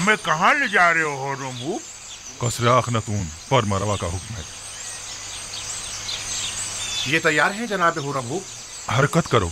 हमें कहाँ ले जा रहे हो रमू? कसरे अखनातून फर्मा रवा का हुक्म है। ये तैयार हैं जनाब हुर्रम। हरकत करो।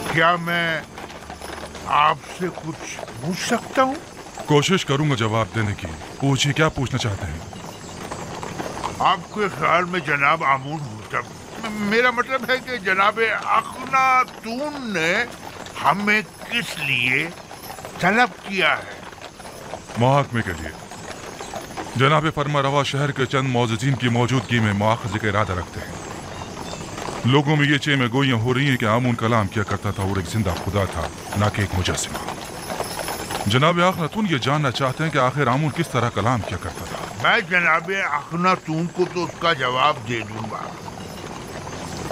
क्या मैं आपसे कुछ पूछ सकता हूँ? कोशिश करूंगा जवाब देने की। पूछिए, क्या पूछना चाहते हैं? आपके ख्याल में जनाब आमून होता, मेरा मतलब है कि जनाब अखनातून ने हमें किस लिए तलब किया है? मुहाकमे के लिए। जनाब फरमा रवा शहर के चंद मौजूदीन की मौजूदगी में मुआखजे का इरादा रखते हैं। लोगों में ये चेमे गोइयां हो रही हैं कि आमून कलाम किया करता था और एक जिंदा खुदा था, ना कि एक मुजस्सिमा। जनाब अखनातून ये जानना चाहते हैं कि आखिर आमून किस तरह कलाम किया करता था। मैं जनाब अखनातून को तो उसका जवाब दे दूंगा,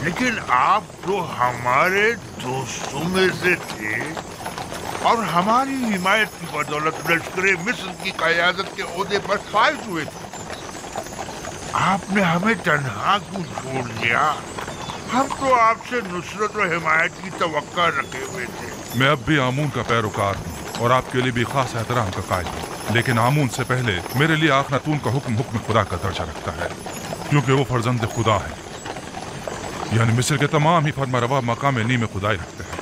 लेकिन आप तो हमारे दोस्तों में से थे और हमारी हिमायत की बदौलत लश्कर मिस्र की क़यादत के ओहदे पर फाइज हुए थे। आपने हमें तन्हा क्यों छोड़ दिया? हम तो आपसे नुसरत और हिमायत की तवक्का रखे हुए थे। मैं अब भी आमून का पैरोकार हूँ और आपके लिए भी खास एहतराम का कायल हूँ, लेकिन आमून से पहले मेरे लिए अखनातून का हुक्म खुदा का दर्जा रखता है, क्योंकि वो फर्जंद खुदा है। यानी मिस्र के तमाम ही फरमा रवा मकाम नी में खुदाई रखते हैं।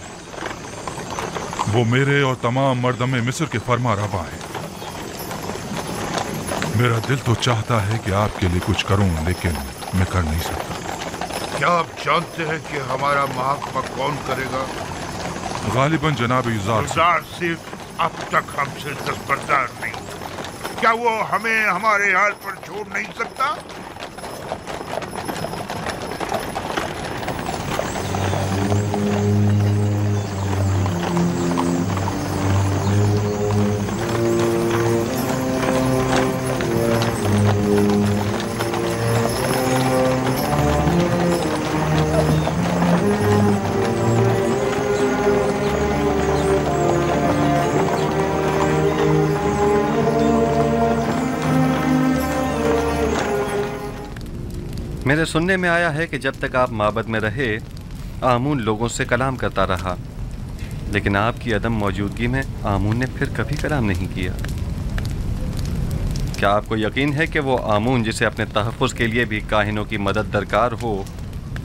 वो मेरे और तमाम मर्दमे मिस्र के फरमा रवा है। मेरा दिल तो चाहता है कि आपके लिए कुछ करूं, लेकिन मैं कर नहीं सकता। क्या आप जानते हैं कि हमारा महकमा कौन करेगा? गालिबन जनाब यूज़ार सिर्फ अब तक हमसे दस्तबरदार नहीं। क्या वो हमें हमारे हाल पर छोड़ नहीं सकता? मेरे सुनने में आया है कि जब तक आप माबद में रहे आमून लोगों से कलाम करता रहा, लेकिन आपकी अदम मौजूदगी में आमून ने फिर कभी कलाम नहीं किया। क्या आपको यकीन है कि वो आमून, जिसे अपने तहफ़्फ़ुज़ के लिए भी काहिनों की मदद दरकार हो,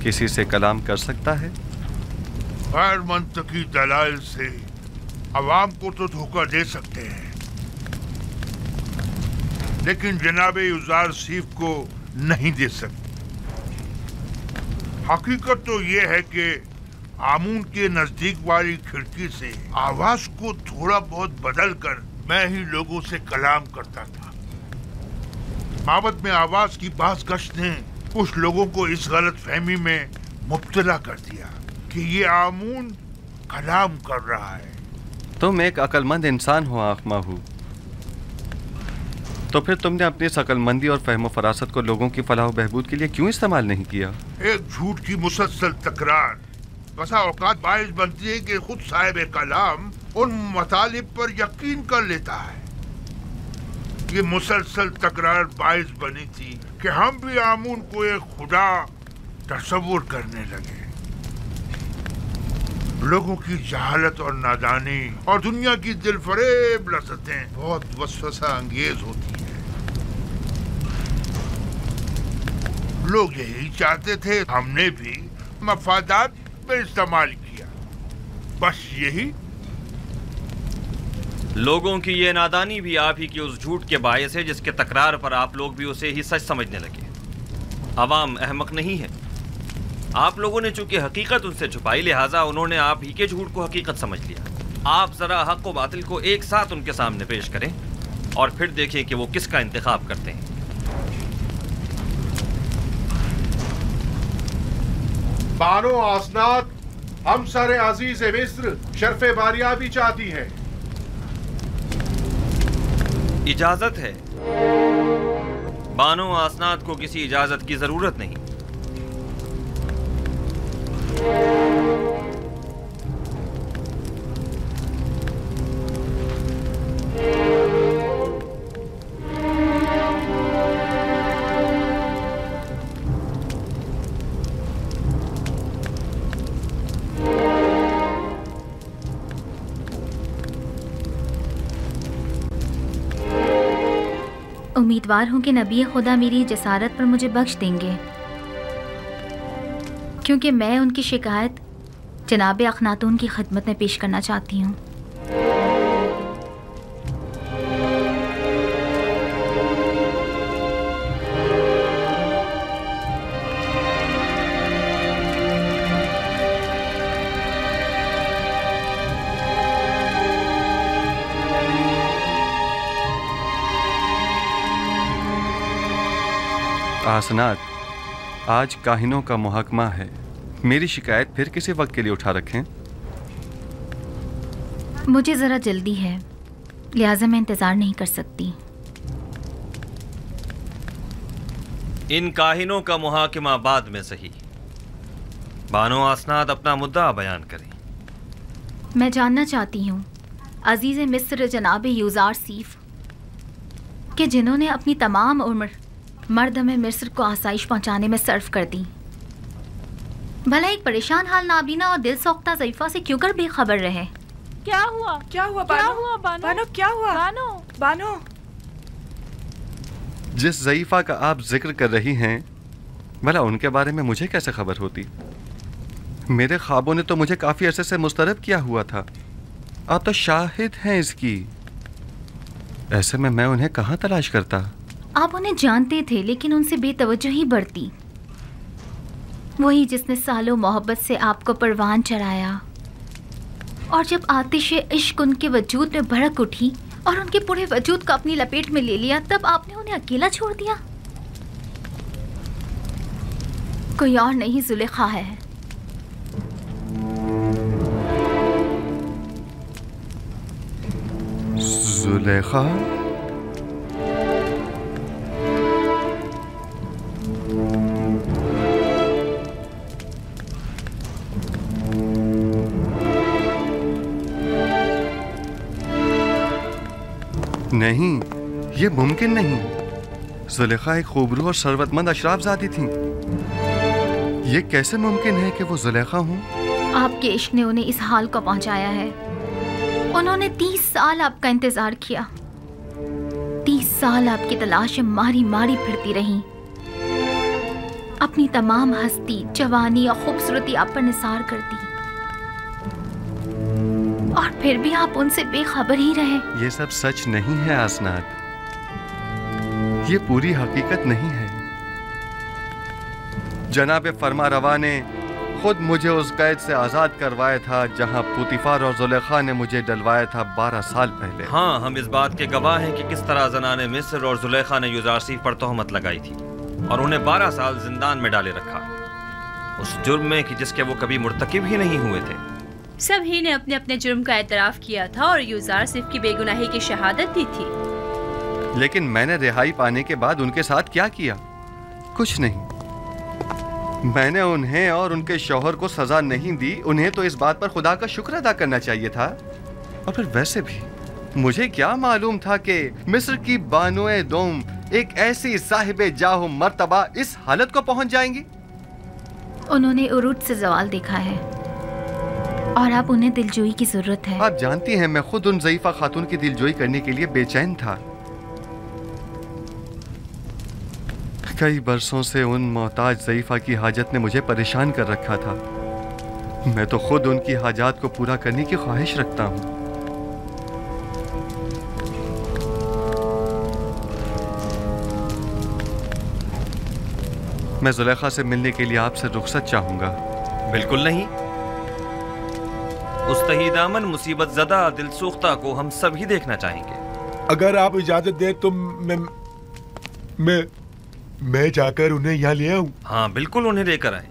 किसी से कलाम कर सकता है? गैर मंतकी दलाइल से अवाम को तो धोखा दे सकते हैं, लेकिन जनाब यूज़ार सीफ को नहीं दे सकते। हकीकत तो ये है कि आमून के नजदीक वाली खिड़की से आवाज को थोड़ा बहुत बदल कर मैं ही लोगों से कलाम करता था। माबद में आवाज की बाज़ गश्त ने कुछ लोगों को इस गलत फहमी में मुब्तला कर दिया कि ये आमून कलाम कर रहा है। तुम एक अक्लमंद इंसान हो आखमाहू, तो फिर तुमने अपनी इस अक्लमंदी और फहम फरासत को लोगों की फलाह बहबूद के लिए क्यों इस्तेमाल नहीं किया? एक झूठ की मुसलसल तकरार बसा औकात बाइस बनती है कि खुद साहिब कलाम उन मतालिब पर यकीन कर लेता है। ये मुसलसल तकरार बाइस बनी थी कि हम भी आमून को एक खुदा तस्वुर करने लगे। लोगों की जहालत और नादानी और दुनिया की दिलफरेब लज़्ज़तें बहुत वसवसा अंगेज होती हैं। लोग यही चाहते थे, हमने भी मफादात में इस्तेमाल किया, बस यही। लोगों की ये नादानी भी आप ही की उस झूठ के बायस है जिसके तकरार पर आप लोग भी उसे ही सच समझने लगे। अवाम अहमक नहीं है। आप लोगों ने चूंकि हकीकत उनसे छुपाई, लिहाजा उन्होंने आप ही के झूठ को हकीकत समझ लिया। आप जरा हक व बातिल को एक साथ उनके सामने पेश करें और फिर देखें कि वो किसका इंतखाब करते हैं। बानो आसनात, हम सर अजीज मिस्र शर्फ बारियाबी चाहती है। इजाजत है। बानो आसनाद को किसी इजाजत की जरूरत नहीं। उम्मीदवार हूं कि नबी खुदा मेरी जसारत पर मुझे बख्श देंगे, क्योंकि मैं उनकी शिकायत जनाब अखनातून की खिदमत में पेश करना चाहती हूँ। आसनाद, आज काहिनों का मुहकमा है। मेरी शिकायत फिर किसी वक्त के लिए उठा रखें। मुझे ज़रा जल्दी है, लिहाजा मैं इंतज़ार नहीं कर सकती। इन काहिनों का मुहाकिमा बाद में सही। बानो आसनाद अपना मुद्दा बयान करें। मैं जानना चाहती हूँ अजीज़ मिस्र जनाब यूज़ार सीफ कि जिन्होंने अपनी तमाम उम्र मर्द में मिस्र को आसाइश पहुँचाने में सर्फ कर दी, भला एक परेशान हाल नाबीना और दिल सोख्ता ज़ईफ़ा से क्यों कर बेखबर रहे? क्या हुआ? क्या हुआ क्या बानो? हुआ बानो? बानो क्या हुआ? बानो बानो जिस ज़ईफ़ा का आप जिक्र कर रही हैं, भला उनके बारे में मुझे कैसे खबर होती? मेरे ख्वाबों ने तो मुझे काफ़ी अरसे से मुस्तरब किया हुआ था। आप तो शाहिद हैं इसकी। ऐसे में मैं उन्हें कहाँ तलाश करता? आप उन्हें जानते थे, लेकिन उनसे बेतवज्जोही बरती। वही जिसने सालों मोहब्बत से आपको परवान चढ़ाया, और जब आतिश इश्क उनके वजूद में भड़क उठी और उनके पूरे वजूद को अपनी लपेट में ले लिया, तब आपने उन्हें अकेला छोड़ दिया। कोई और नहीं, जुलेखा है। जुलेखा? नहीं, ये मुमकिन नहीं। जुलेखा एक खूबरू और शरबतमंद अशराफजादी थी। ये कैसे मुमकिन है कि वो जुलेखा हूँ? आपके इश्क ने उन्हें इस हाल को पहुंचाया है। उन्होंने 30 साल आपका इंतजार किया। 30 साल आपकी तलाश में मारी मारी फिरती रही। अपनी तमाम हस्ती, जवानी और खूबसूरती आप पर निसार कर दी, और फिर भी आप उनसे बेखबर ही रहे। ये सब सच नहीं है आसनाद, ये पूरी हकीकत नहीं है। जनाब फरमारवा ने खुद मुझे उस कैद से आज़ाद करवाया था जहां पुतिफार और जुलेखा ने मुझे डलवाया था 12 साल पहले। हाँ, हम इस बात के गवाह हैं कि किस तरह ज़नाने मिस्र और जुलेखा ने यूज़ारसीफ पर तोहमत लगाई थी और उन्हें 12 साल जिंदान में डाले रखा, उस जुर्म में कि जिसके वो कभी मुर्तकिब ही नहीं हुए थे। सभी ने अपने अपने जुर्म का एतराफ़ किया था और यूज़ारसीफ की बेगुनाही की शहादत दी थी। लेकिन मैंने रिहाई पाने के बाद उनके साथ क्या किया? कुछ नहीं। मैंने उन्हें और उनके शौहर को सजा नहीं दी। उन्हें तो इस बात पर खुदा का शुक्र अदा करना चाहिए था। और फिर वैसे भी मुझे क्या मालूम था कि मिस्र की बानोए दोम एक ऐसी साहिबे जाहो मर्तबा इस हालत को पहुंच जाएंगी। उन्होंने उरूज से जवाल देखा है और अब उन्हें दिलजोई की जरूरत है। आप जानती हैं, मैं खुद उन ज़ईफ़ा खातून की दिलजोई करने के लिए बेचैन था। कई बरसों से उन मोहताज ज़ईफ़ा की हाजत ने मुझे परेशान कर रखा था। मैं तो खुद उनकी हाजात को पूरा करने की ख्वाहिश रखता हूँ। मैं जुलेखा से मिलने के लिए आपसे रुखसत चाहूंगा। बिल्कुल नहीं। उस तहीदामन मुसीबत ज़दा दिलसूख्ता को हम सभी देखना चाहेंगे। अगर आप इजाजत दें तो मैं जाकर उन्हें यहाँ ले आऊं। हाँ, बिल्कुल, उन्हें लेकर आए।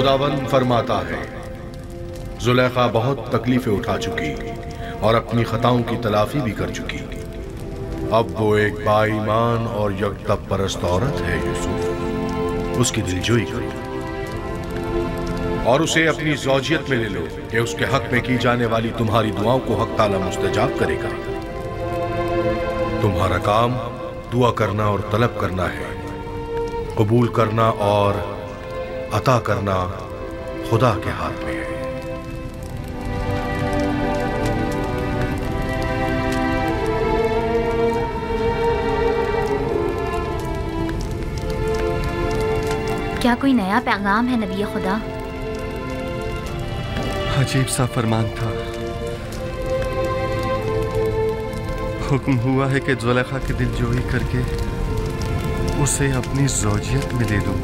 खुदावंद फरमाता है, जुलेखा बहुत तकलीफें उठा चुकी और अपनी खताओं की तलाफी भी कर चुकी। अब वो एक बाईमान और यकदम परस्त औरत है। यूसुफ, उसकी दिलजोई करो और उसे अपनी ज़ौजियत में ले लो कि उसके हक में की जाने वाली तुम्हारी दुआओं को हक ताला मुस्तजाब करेगा। तुम्हारा काम दुआ करना और तलब करना है, कबूल करना और अता करना खुदा के हाथ में है। क्या कोई नया पैगाम है नबी खुदा? अजीब सा फरमान था। हुक्म हुआ है कि जुलेखा की दिलजोई करके उसे अपनी ज़ौजियत में ले लूं।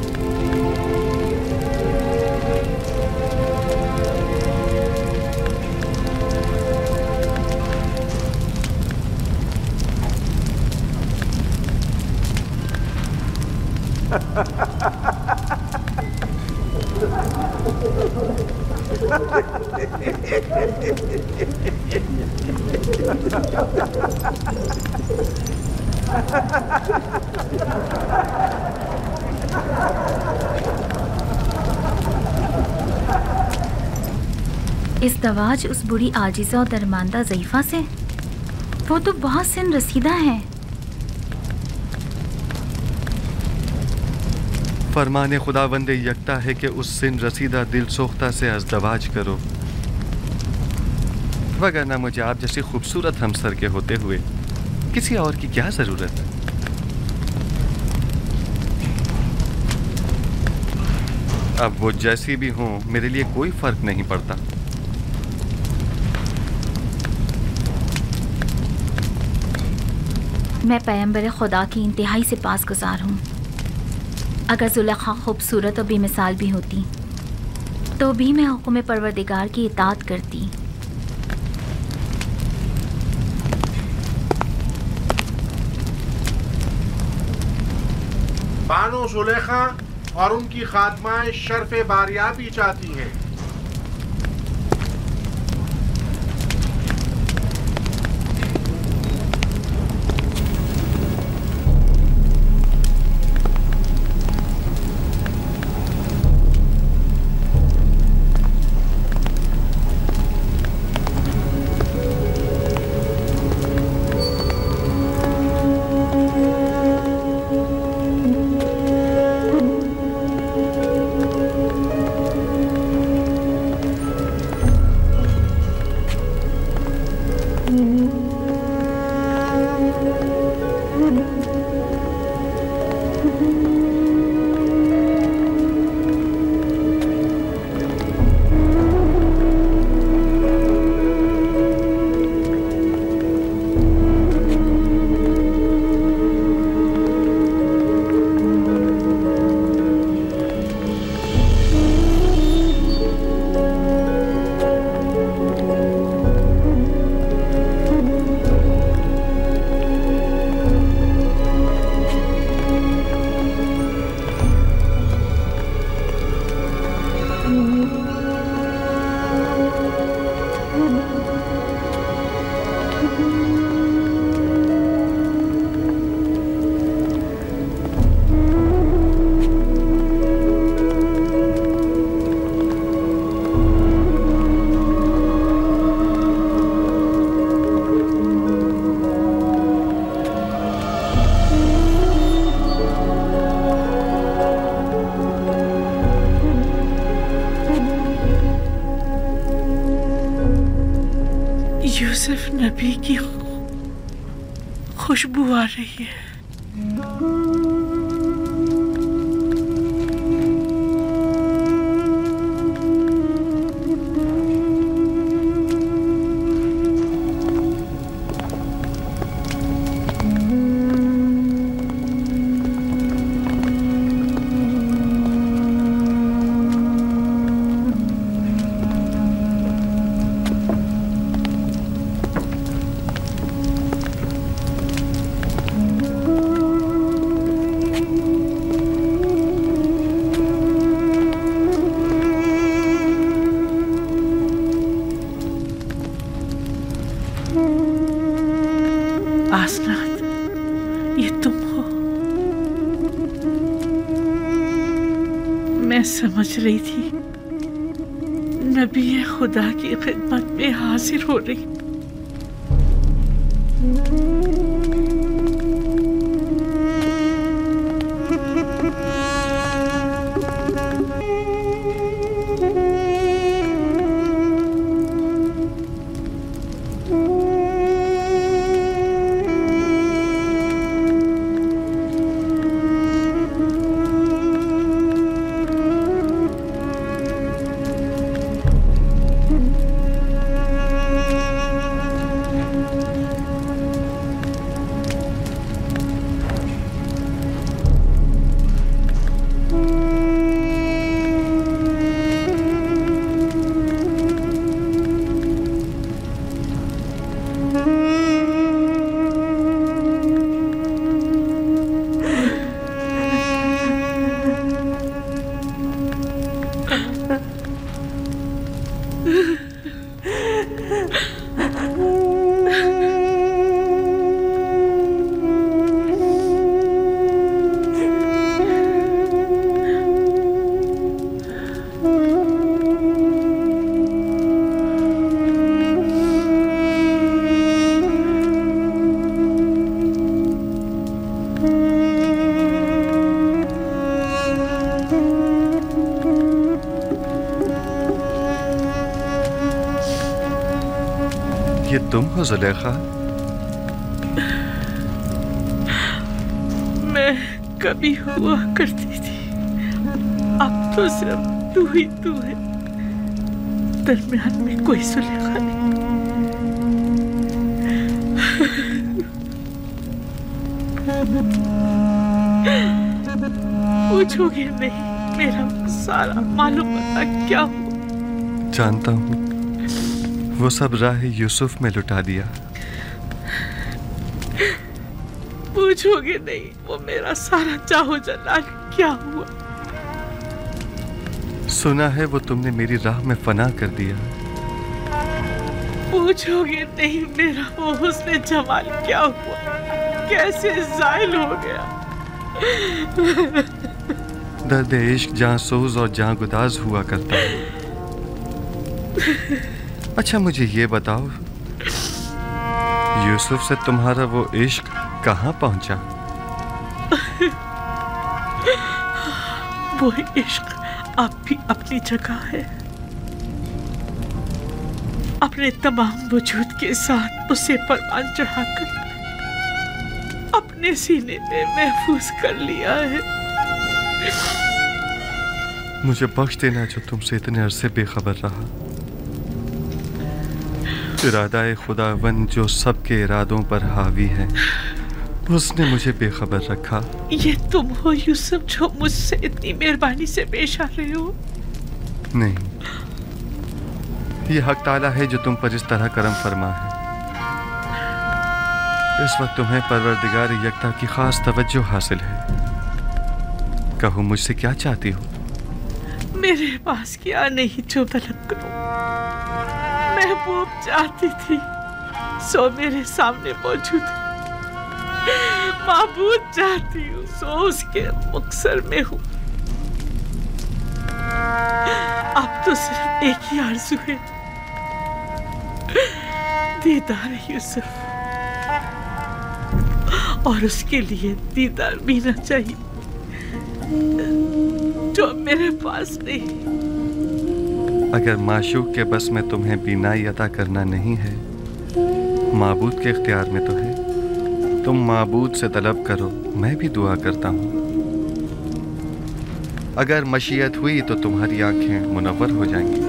इज़्दवाज उस बुरी आजिज़ा और दरमांदा ज़ईफ़ा से? वो तो बहुत सिन रसीदा है। फरमाने खुदावंद यकता है कि उस सिन रसीदा दिल सोख्ता से अज़दवाज करो, वगरना मुझे आप जैसी खूबसूरत हमसर के होते हुए किसी और की क्या ज़रूरत है। अब वो जैसी भी हों, मेरे लिए कोई फ़र्क नहीं पड़ता। मैं पैगंबर खुदा की इंतहाई से पासगुज़ार हूँ। अगर जुलेखा खूबसूरत और बेमिसाल भी होती तो भी मैं हुक्म परवरदिगार की इताअत करती। बानो जुलेखा और उनकी खादमाएं शर्फ़े बारियाबी चाहती हैं। यूसुफ नबी की खुशबू आ रही है। मैं समझ रही थी नबी खुदा की खिदमत में हाजिर हो रही। ये तुम हो जुलेखा? मैं कभी हुआ करती थी, अब तो सिर्फ तू ही तू है, दरमियान में कोई जुलेखा नहीं। पूछोगे नहीं मेरा सारा मालूम पता क्या हुआ? जानता हूँ, वो सब राह यूसुफ में लुटा दिया। पूछोगे नहीं वो मेरा सारा चाहो जलाल क्या हुआ? सुना है वो तुमने मेरी राह में फना कर दिया। पूछोगे नहीं मेरा वो हुस्न जमाल क्या हुआ, कैसे ज़ाइल हो गया? दर्द इश्क जहाँ सोज और जहाँ गुदाज हुआ करता है। अच्छा मुझे ये बताओ, यूसुफ से तुम्हारा वो इश्क कहाँ पहुंचा? वो इश्क अब भी अपनी जगह है, अपने तमाम वजूद के साथ उसे परवान चढ़ाकर अपने सीने में महफूज कर लिया है। मुझे बख्श देना जो तुमसे इतने अरसे बेखबर रहा। इरादा खुदावन जो सबके इरादों पर हावी है, उसने मुझे बेखबर रखा। ये तुम हो यूसुफ जो मुझसे इतनी मेहरबानी से पेश आ रहे हो? नहीं, ये हक ताला है जो तुम पर इस तरह करम फरमा है। इस वक्त तुम्हें परवरदिगार यकता की खास तवज्जो हासिल है। कहो मुझसे क्या चाहती हो? मेरे पास क्या नहीं जो तलब करूं। महबूब चाहती थी सो मेरे सामने मौजूद है, माबूद चाहती हूँ सो उसके मुक्सर में हूँ। अब तो सिर्फ एक ही आरज़ू है, दीदार यूसुफ, और उसके लिए दीदार बीना चाहिए जो मेरे पास नहीं। अगर माशूक के बस में तुम्हें बीनाई अता करना नहीं है, माबूद के इख्तियार में तो है। तुम माबूद से तलब करो, मैं भी दुआ करता हूँ। अगर मशीयत हुई तो तुम्हारी आंखें मुनव्वर हो जाएंगी।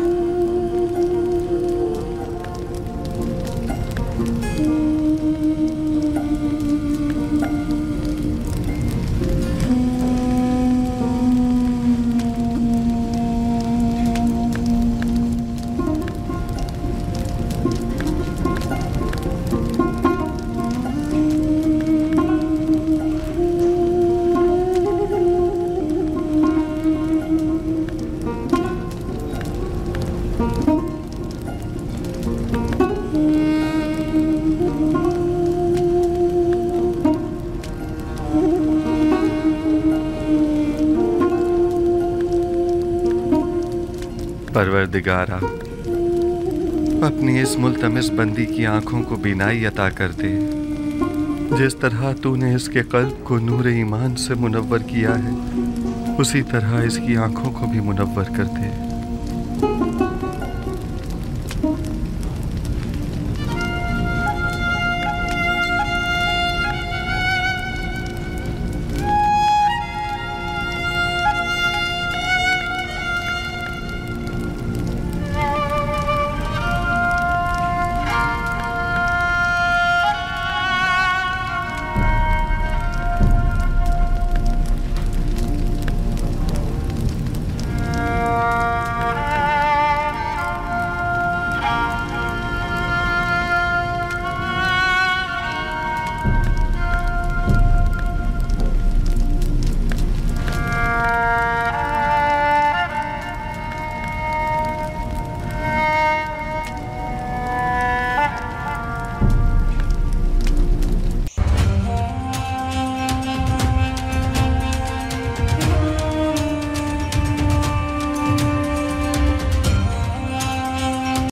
परवरदिगारा, अपनी इस मुल्तमिस बंदी की आंखों को बीनाई अता कर दे। जिस तरह तूने इसके कल्ब को नूर ईमान से मुनव्वर किया है, उसी तरह इसकी आंखों को भी मुनव्वर कर दे।